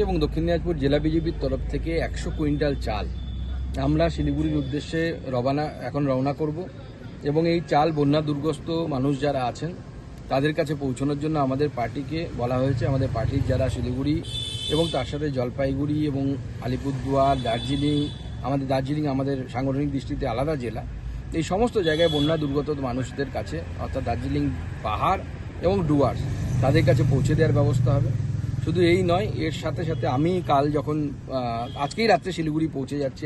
এবং দক্ষিণ দিনাজপুর জেলা বিজেপির তরফ থেকে 100 কুইন্টাল চাল আমরা শিলিগুড়ির উদ্দেশ্যে রওনা করব এবং এই চাল বন্যা দুর্গস্ত মানুষ যারা আছেন তাদের কাছে পৌঁছানোর জন্য আমাদের পার্টিকে বলা হয়েছে। আমাদের পার্টির যারা শিলিগুড়ি এবং তার সাথে জলপাইগুড়ি এবং আলিপুরদুয়ার, দার্জিলিং আমাদের সাংগঠনিক দৃষ্টিতে আলাদা জেলা, এই সমস্ত জায়গায় বন্যা দুর্গত মানুষদের কাছে অর্থাৎ দার্জিলিং পাহাড় এবং ডুয়ার্স তাদের কাছে পৌঁছে দেওয়ার ব্যবস্থা হবে। শুধু এই নয়, এর সাথে সাথে আমি কাল যখন আজকেই রাত্রে শিলিগুড়ি পৌঁছে যাচ্ছি,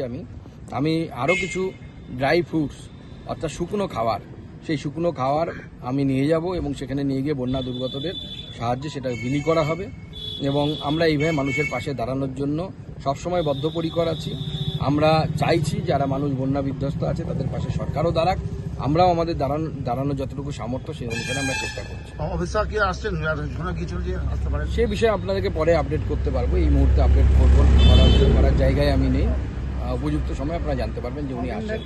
আমি আরও কিছু ড্রাই ফ্রুটস অর্থাৎ শুকনো খাবার, সেই শুকনো খাবার আমি নিয়ে যাব এবং সেখানে নিয়ে গিয়ে বন্যা দুর্গতদের সাহায্যে সেটা বিলি করা হবে। এবং আমরা এইভাবে মানুষের পাশে দাঁড়ানোর জন্য সবসময় বদ্ধপরিকর আছি। আমরা চাইছি যারা মানুষ বন্যা বিধ্বস্ত আছে তাদের পাশে সরকারও দাঁড়াক, আমরাও আমাদের দাঁড়ানোর যতটুকু সামর্থ্য সেই অনুসারে আমরা চেষ্টা করছি। সে বিষয়ে আপনাদেরকে পরে আপডেট করতে পারবো, এই মুহূর্তে আপডেট করার জায়গায় আমি নেই। উপযুক্ত সময় আপনারা জানতে পারবেন যে উনি আসছেন।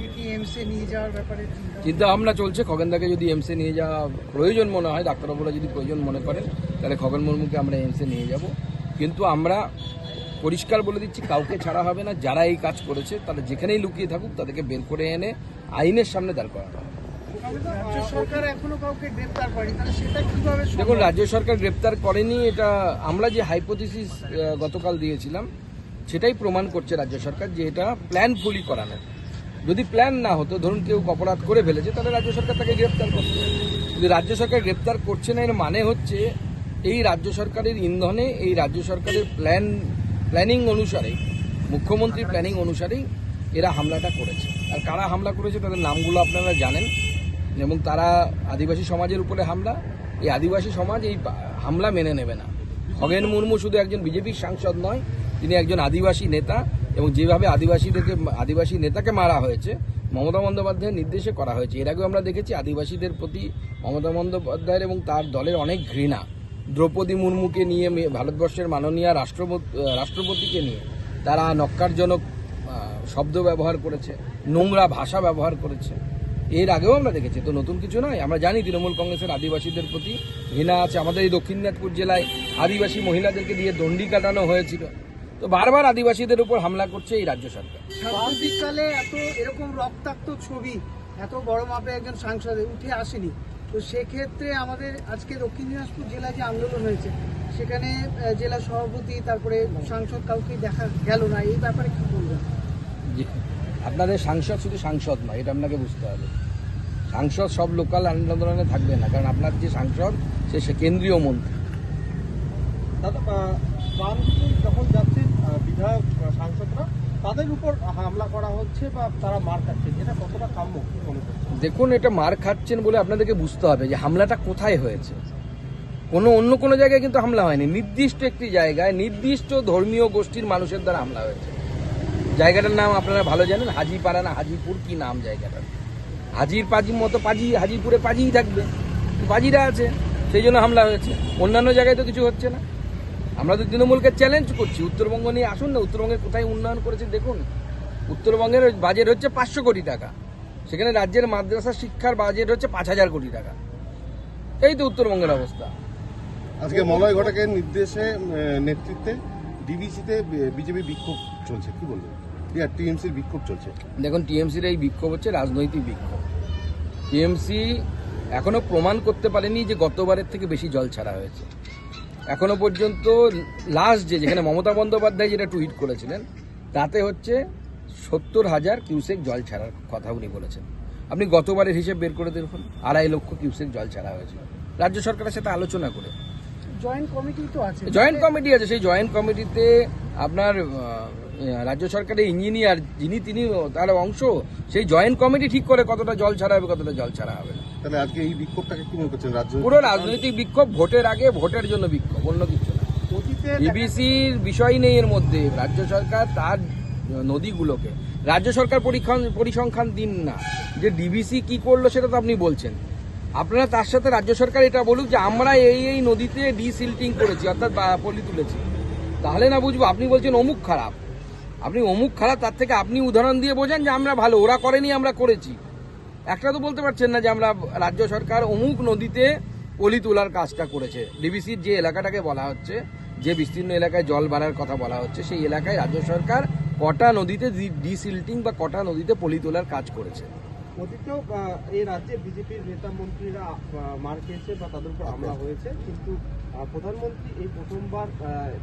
চিন্তা ভাবনা চলছে খগেনদাকে যদি এমসে নিয়ে যাওয়া প্রয়োজন মনে হয়, ডাক্তারবাবুরা যদি প্রয়োজন মনে করেন, তাহলে খগেন মুর্মুকে আমরা এমসে নিয়ে যাব। কিন্তু আমরা পরিষ্কার বলে দিচ্ছি, কাউকে ছাড়া হবে না। যারা এই কাজ করেছে তারা যেখানেই লুকিয়ে থাকুক তাদেরকে বের করে এনে আইনের সামনে দাঁড় করানো হবে। দেখুন, রাজ্য সরকার গ্রেপ্তার করেনি, এটা আমরা যে হাইপোথিসিস গতকাল দিয়েছিলাম সেটাই প্রমাণ করছে রাজ্য সরকার যে এটা প্ল্যানফুলি করানো। যদি প্ল্যান না হতো, ধরুন কেউ অপরাধ করে ফেলেছে, তাহলে রাজ্য সরকার তাকে গ্রেপ্তার করত। যদি রাজ্য সরকার গ্রেপ্তার করছে না, এর মানে হচ্ছে এই রাজ্য সরকারের ইন্ধনে, এই রাজ্য সরকারের প্ল্যানিং অনুসারে, মুখ্যমন্ত্রীর প্ল্যানিং অনুসারেই এরা হামলাটা করেছে। আর কারা হামলা করেছে তাদের নামগুলো আপনারা জানেন, এবং তারা আদিবাসী সমাজের উপরে হামলা। এই আদিবাসী সমাজ এই হামলা মেনে নেবে না। খগেন মুর্মু শুধু একজন বিজেপির সাংসদ নয়, তিনি একজন আদিবাসী নেতা, এবং যেভাবে আদিবাসী নেতাকে মারা হয়েছে মমতা বন্দ্যোপাধ্যায়ের নির্দেশে করা হয়েছে। এর আগেও আমরা দেখেছি আদিবাসীদের প্রতি মমতা বন্দ্যোপাধ্যায়ের এবং তার দলের অনেক ঘৃণা। দ্রৌপদী মুর্মুকে নিয়ে, ভারতবর্ষের মাননীয় রাষ্ট্রপতিকে নিয়ে তারা নক্কারজনক শব্দ ব্যবহার করেছে, নোংরা ভাষা ব্যবহার করেছে। এর আগেও আমরা দেখেছি, তো নতুন কিছু নয়। আমরা জানি তৃণমূল কংগ্রেসের আদিবাসীদের প্রতি ঘৃণা আছে। আমাদের এই দক্ষিণ দিনাজপুর জেলায় আদিবাসী মহিলাদেরকে দিয়ে দণ্ডি কাটানো হয়েছিল। তো বারবার আদিবাসীদের উপর হামলা করছে এই রাজ্য সরকার। সাম্প্রতিককালে এরকম রক্তাক্ত ছবি এত বড় মাপে একজন সাংসদে উঠে আসেনি। তো সেক্ষেত্রে আমাদের আজকে দক্ষিণ দিনাজপুর জেলায় যে আন্দোলন হয়েছে, সেখানে জেলা সভাপতি তারপরে সাংসদ কাউকে দেখা গেল না, এই ব্যাপারে কি বলবেন? আপনাদের সাংসদ শুধু সাংসদ নয়, এটা আপনাকে বুঝতে হবে। সাংসদ সব লোকাল আন্দোলনে থাকবে না, কারণ আপনার যে সাংসদ সে কেন্দ্রীয় মন্ত্রী। দাদা, যখন যাচ্ছেন বিধায়ক সাংসদরা, তাদের উপর হামলা করা হচ্ছে বা তারা মার খাচ্ছেন, এটা কতটা কাম্য মনে করছেন? দেখুন, এটা মার খাচ্ছেন বলে আপনাদেরকে বুঝতে হবে যে হামলাটা কোথায় হয়েছে। অন্য কোনো জায়গায় কিন্তু হামলা হয়নি। নির্দিষ্ট একটি জায়গায় নির্দিষ্ট ধর্মীয় গোষ্ঠীর মানুষের দ্বারা হামলা হয়েছে। জায়গাটার নাম আপনারা ভালো জানেন, হাজিপাড়া না হাজিপুর, কি নাম জায়গাটার? হাজির মতো হাজিপুরে পাজিই থাকবে, পাজিরা আছে, সেই জন্য হামলা হয়েছে। অন্যান্য জায়গায় তো কিছু হচ্ছে না। আমরা তো তৃণমূলকে চ্যালেঞ্জ করছি, উত্তরবঙ্গ নিয়ে আসুন না। উত্তরবঙ্গে কোথায় উন্নয়ন করেছে দেখুন। উত্তরবঙ্গের বাজেট হচ্ছে 500 কোটি টাকা, সেখানে রাজ্যের মাদ্রাসা শিক্ষার বাজেট হচ্ছে 5000 কোটি টাকা। এই তো উত্তরবঙ্গের অবস্থা। আজকে মলয় ঘটকের নেতৃত্বে ডিবিসিতে বিজেপি বিক্ষোভ চলছে, কি বলবেন? টিএমসির বিক্ষোভ চলছে। দেখুন, টিএমসির এই বিক্ষোভ হচ্ছে রাজনৈতিক বিক্ষোভ। টিএমসি এখনো প্রমাণ করতে পারেনি যে গতবারের থেকে বেশি জল ছাড়া হয়েছে। এখনো পর্যন্ত লাস্ট যেখানে মমতা বন্দ্যোপাধ্যায় যেটা টুইট করেছিলেন, তাতে হচ্ছে 70,000 কিউসেক জল ছাড়ার কথা উনি বলেছেন। আপনি গতবারের হিসেব বের করে দেখুন, 2.5 লক্ষ কিউসেক জল ছাড়া হয়েছে রাজ্য সরকারের সাথে আলোচনা করে। জয়েন্ট কমিটি তো আছে, জয়েন্ট কমিটি আছে। সেই জয়েন্ট কমিটিতে আপনার রাজ্য সরকারের ইঞ্জিনিয়ার তিনি তার অংশ। সেই জয়েন্ট কমিটি ঠিক করে কতটা জল ছাড়া হবে, কতটা জল ছাড়া হবে। তাহলে আজকে এই বিক্ষোভটাকে কি মনে করছেন? পুরো রাজনৈতিক বিক্ষোভ, ভোটের আগে ভোটের জন্য বিক্ষোভ, অন্য কিছু না। ডিবিসির বিষয় নেই এর মধ্যে। রাজ্য সরকার তার নদীগুলোকে, রাজ্য সরকার পরিসংখ্যান দিন না যে ডিবিসি কি করলো, সেটা তো আপনি বলছেন। আপনারা তার সাথে রাজ্য সরকার এটা বলুক যে আমরা এই নদীতে ডিসিল্টিং করেছি, অর্থাৎ পলি তুলেছি, তাহলে না বুঝবো। আপনি বলছেন অমুক খারাপ, আপনি অমুক খারাপ, তার থেকে আপনি উদাহরণ দিয়ে বোঝান যে আমরা ভালো, ওরা করেনি আমরা করেছি। একটা তো বলতে পারছেন না যে আমরা রাজ্য সরকার অমুক নদীতে পলি তোলার কাজটা করেছে। ডিবিসির যে এলাকাটাকে বলা হচ্ছে যে বিস্তীর্ণ এলাকায় জল বাড়ার কথা বলা হচ্ছে, সেই এলাকায় রাজ্য সরকার কটা নদীতে ডিসিল্টিং বা কটা নদীতে পলি তোলার কাজ করেছে। অতীতেও এই রাজ্যে বিজেপির নেতা মন্ত্রীরা মার খেয়েছে বা তাদের উপর হামলা হয়েছে, কিন্তু প্রধানমন্ত্রী এই প্রথমবার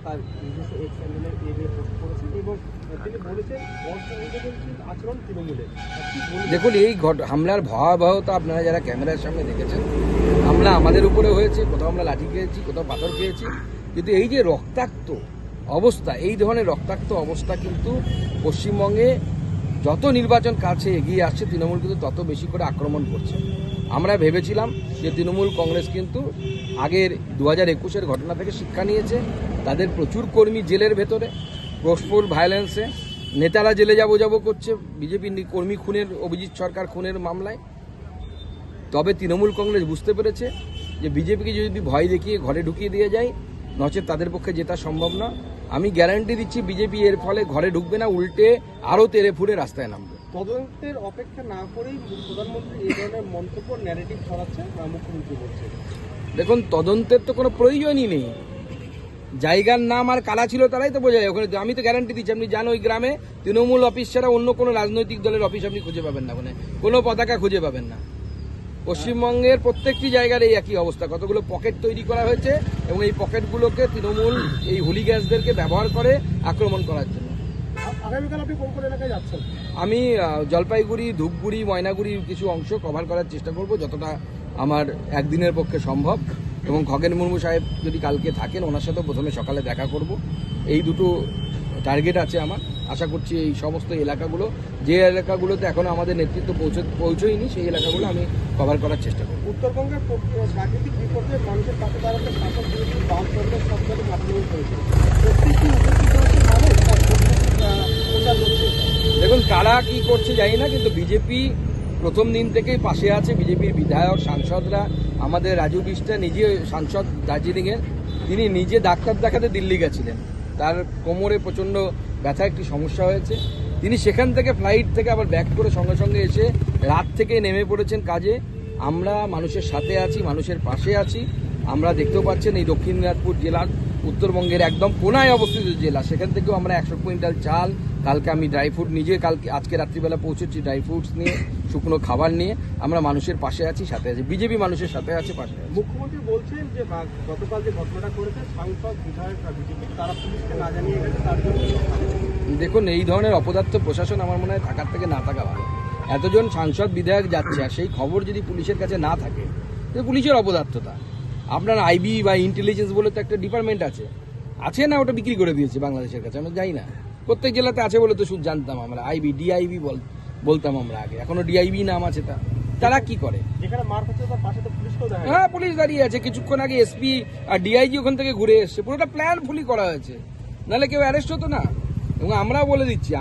তার নিজস্ব এক্স হ্যান্ডেলে এ নিয়ে পোস্ট করেছেন এবং তিনি বলেছেন অসংবিধানিক আচরণ তৃণমূলের। কি বলবেন? দেখুন, এই হামলার ভয়াবহতা আপনারা যারা ক্যামেরার সামনে দেখেছেন, হামলা আমাদের উপরে হয়েছে, কোথাও আমরা লাঠি খেয়েছি, কোথাও পাথর খেয়েছি, কিন্তু এই যে রক্তাক্ত অবস্থা, এই ধরনের রক্তাক্ত অবস্থা কিন্তু পশ্চিমবঙ্গে যত নির্বাচন কাছে এগিয়ে আসছে তৃণমূল কিন্তু তত বেশি করে আক্রমণ করছে। আমরা ভেবেছিলাম যে তৃণমূল কংগ্রেস কিন্তু আগের 2021-এর ঘটনা থেকে শিক্ষা নিয়েছে, তাদের প্রচুর কর্মী জেলের ভেতরে, ক্রসফুল ভায়োলেন্সে নেতারা জেলে যাবো করছে বিজেপি কর্মী খুনের, অভিজিৎ সরকার খুনের মামলায়। তবে তৃণমূল কংগ্রেস বুঝতে পেরেছে যে বিজেপিকে যদি ভয় দেখিয়ে ঘরে ঢুকিয়ে দিয়ে যায়, নচেত তাদের পক্ষে জেতা সম্ভব না। আমি গ্যারান্টি দিচ্ছি বিজেপি এর ফলে ঘরে ঢুকবে না, উল্টে আরও তেড়ে ফুড়ে রাস্তায় নামবে। তদন্তের অপেক্ষা না করেই প্রধানমন্ত্রী এই ধরনের মন্তব্য ন্যারেটিভ ছড়াচ্ছে মুখ্যমন্ত্রী বলছে। দেখুন, তদন্তের তো কোনো প্রয়োজনই নেই। জায়গার নাম আর কারা ছিল তারাই তো বোঝা যায় ওখানে। আমি তো গ্যারান্টি দিচ্ছি, আপনি যান ওই গ্রামে তৃণমূল অফিস ছাড়া অন্য কোনো রাজনৈতিক দলের অফিস আপনি খুঁজে পাবেন না, ওখানে কোনো পতাকা খুঁজে পাবেন না। পশ্চিমবঙ্গের প্রত্যেকটি জায়গার এই একই অবস্থা, কতগুলো পকেট তৈরি করা হয়েছে এবং এই পকেটগুলোকে তৃণমূল এই হুলিগ্যান্সদেরকে ব্যবহার করে আক্রমণ করার জন্য। আগামীকাল আপনি কোন কোন এলাকায় যাচ্ছেন? আমি জলপাইগুড়ি, ধূপগুড়ি, ময়নাগুড়ির কিছু অংশ কভার করার চেষ্টা করব যতটা আমার একদিনের পক্ষে সম্ভব, এবং খগেন মুর্মু সাহেব যদি কালকে থাকেন ওনার সাথে প্রথমে সকালে দেখা করব। এই দুটো টার্গেট আছে আমার। আশা করছি এই সমস্ত এলাকাগুলো, যে এলাকাগুলোতে এখনো আমাদের নেতৃত্ব পৌঁছয়নি, সেই এলাকাগুলো আমি কভার করার চেষ্টা করব। উত্তরবঙ্গের প্রাকৃতিক বিপর্যয়ে মানুষের পাশে দাঁড়াতে শাসক বিরোধী বাম দলের সরকারের আক্রমণ করেছে। প্রত্যেকটি উপস্থিত হচ্ছে মানুষ তার প্রচার করছে। দেখুন, কারা কি করছে জানি না, কিন্তু বিজেপি প্রথম দিন থেকেই পাশে আছে। বিজেপির বিধায়ক, সাংসদরা, আমাদের রাজু বিষ্টা নিজে সাংসদ দার্জিলিংয়ের, তিনি নিজে ডাক্তার দেখাতে দিল্লি গেছিলেন, তার কোমরে প্রচণ্ড ব্যথা একটি সমস্যা হয়েছে, তিনি সেখান থেকে ফ্লাইট থেকে আবার ব্যাক করে সঙ্গে সঙ্গে এসে রাত থেকে নেমে পড়েছেন কাজে। আমরা মানুষের সাথে আছি, মানুষের পাশে আছি। আমরা দেখতেও পাচ্ছেন এই দক্ষিণ দিনাজপুর জেলার উত্তরবঙ্গের একদম কোনায় অবস্থিত জেলা, সেখান থেকেও আমরা 100 কুইন্টাল চাল, কালকে আমি ড্রাই ফ্রুট নিজে আজকে রাত্রিবেলা পৌঁছেছি ড্রাই ফ্রুটস নিয়ে, শুকনো খাবার নিয়ে। আমরা মানুষের পাশে আছি, সাথে আছি, বিজেপি মানুষের সাথে আছে, পাশে আছে। মুখ্যমন্ত্রী বলছেন যে গতকাল যে ঘটনাটা করেছে সাংসদ, বিধায়ক, বিজেপি তারা পুলিশকে না জানিয়ে গেছে, তার জন্য। দেখুন, এই ধরনের অপদার্থ প্রশাসন আমার মনে হয় থাকার থেকে না থাকা ভালো। এতজন সাংসদ বিধায়ক যাচ্ছে আর সেই খবর যদি পুলিশের কাছে না থাকে, তো পুলিশের অপদার্থতা। আপনার আইবি বা ইন্টেলিজেন্স বলে তো একটা ডিপার্টমেন্ট আছে না, ওটা বিক্রি করে দিয়েছে বাংলাদেশের কাছে, আমরা যাই না। প্রত্যেক জেলাতে আছে বলে তো শুধু জানতাম আমরা, আইবি, ডিআইবি বলতাম আমরা আগে, এখনো ডিআইবি নাম আছে। তারা কি করে? যেখানে মার খাচ্ছে তার পাশে তো পুলিশকেও দেখা যায়। হ্যাঁ, পুলিশ দাঁড়িয়ে আছে। কিছুক্ষণ আগে এসপি আর ডিআইজি ওখান থেকে ঘুরে এসছে, পুরোটা প্ল্যান ফুলি করা হয়েছে, নাহলে কেউ অ্যারেস্ট হতো না। এবং আমরা বলে দিচ্ছি,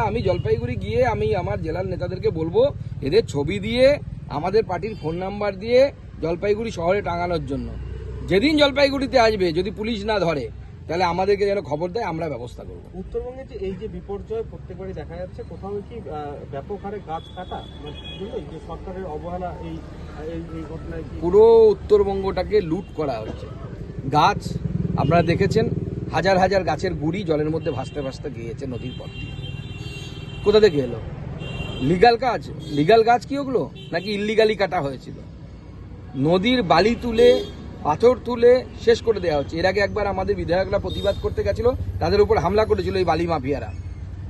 আমি জলপাইগুড়ি গিয়ে আমি আমার জেলার নেতাদেরকে বলবো এদের ছবি দিয়ে, আমাদের পার্টির ফোন নাম্বার দিয়ে জলপাইগুড়ি শহরে টাঙানোর জন্য। যেদিন জলপাইগুড়িতে আসবে যদি পুলিশ না ধরে, তাহলে আমাদেরকে যেন খবর দেয়, আমরা ব্যবস্থা করব। উত্তরবঙ্গে যে এই যে বিপর্যয় প্রত্যেকবারই দেখা যাচ্ছে, কোথাও কি ব্যাপক হারে গাছ কাটা, যে সরকারের অবহেলা এই ঘটনায় পুরো উত্তরবঙ্গটাকে লুট করা হচ্ছে। গাছ আপনারা দেখেছেন, হাজার হাজার গাছের গুড়ি জলের মধ্যে ভাসতে ভাসতে গিয়েছে নদীর পথ দিয়ে। কোথা থেকে এলো? লিগাল গাছ কি ওগুলো, নাকি ইল্লিগালি কাটা হয়েছিল? নদীর বালি তুলে, পাথর তুলে শেষ করে দেওয়া হচ্ছে। এর আগে একবার আমাদের বিধায়করা প্রতিবাদ করতে গেছিল, তাদের উপর হামলা করেছিল এই বালি মাফিয়ারা,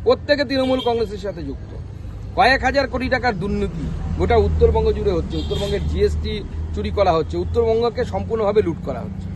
প্রত্যেকে তৃণমূল কংগ্রেসের সাথে যুক্ত। কয়েক হাজার কোটি টাকার দুর্নীতি গোটা উত্তরবঙ্গ জুড়ে হচ্ছে। উত্তরবঙ্গের জিএসটি চুরি করা হচ্ছে, উত্তরবঙ্গকে সম্পূর্ণভাবে লুট করা হচ্ছে।